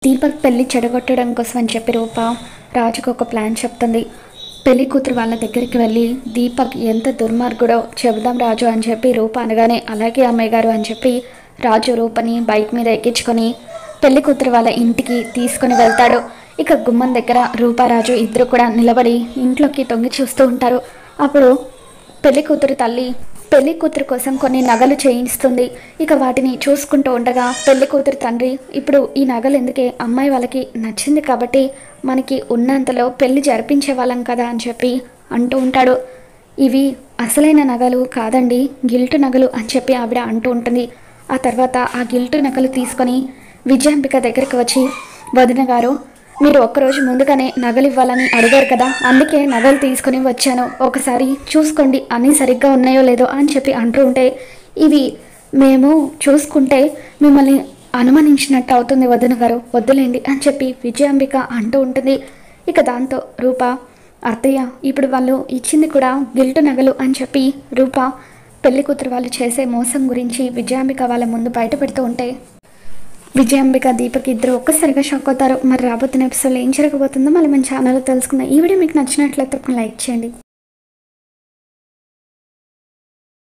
దీపక్ పెళ్లి చెడగొట్టడం కోసం అని చెప్పి రూప రాజుకు ఒక ప్లాన్ చెప్తుంది. పెళ్లి కూతురు వాళ్ళ దగ్గరికి వెళ్ళి దీపక్ ఎంత దుర్మార్గుడో చెబుదాం రాజు అని చెప్పి రూప అనగానే అలాగే అమ్మాయి గారు అని చెప్పి రాజు రూపని బైక్ మీద ఎక్కించుకొని పెళ్లి కూతురు వాళ్ళ ఇంటికి తీసుకుని వెళ్తాడు. ఇక గుమ్మం దగ్గర రూపారాజు ఇద్దరు కూడా నిలబడి ఇంట్లోకి తొంగి చూస్తూ ఉంటారు. అప్పుడు పెళ్లి కూతురు తల్లి పెళ్లి కూతురు కోసం కొన్ని నగలు చేయిస్తుంది. ఇక వాటిని చూసుకుంటూ ఉండగా పెళ్లి కూతురు తండ్రి ఇప్పుడు ఈ నగలు ఎందుకే, అమ్మాయి వాళ్ళకి నచ్చింది కాబట్టి మనకి ఉన్నంతలో పెళ్లి జరిపించే వాళ్ళం కదా అని చెప్పి అంటూ ఉంటాడు. ఇవి అసలైన నగలు కాదండి, గిల్టు నగలు అని చెప్పి ఆవిడ అంటూ ఉంటుంది. ఆ తర్వాత ఆ గిల్టు నగలు తీసుకొని విజయాంబిక దగ్గరికి వచ్చి, వదిన గారు మీరు ఒక్కరోజు ముందుగానే నగలు ఇవ్వాలని అడిగారు కదా, అందుకే నగలు తీసుకొని వచ్చాను, ఒకసారి చూసుకోండి అన్నీ సరిగ్గా ఉన్నాయో లేదో అని చెప్పి అంటూ ఉంటే, ఇవి మేము చూసుకుంటే మిమ్మల్ని అనుమానించినట్టు అవుతుంది వదిన గారు, వద్దులేండి అని చెప్పి విజయాంబిక అంటూ ఉంటుంది. ఇక దాంతో రూప, అత్తయ్య ఇప్పుడు వాళ్ళు ఇచ్చింది కూడా గిల్టు నగలు అని చెప్పి రూప పెళ్లి కూతురు వాళ్ళు చేసే మోసం గురించి విజయాంబిక వాళ్ళ ముందు బయట పెడుతూ ఉంటే విజయాంబిక దీపక్ ఇద్దరు ఒక్కసారిగా షాక్ అవుతారు. మరి రాబోతున్న ఎపిసోడ్లో ఏం జరగబోతుందో మళ్ళీ మన ఛానల్లో తెలుసుకుందాం. ఈ వీడియో మీకు నచ్చినట్లయితే లైక్ చేయండి.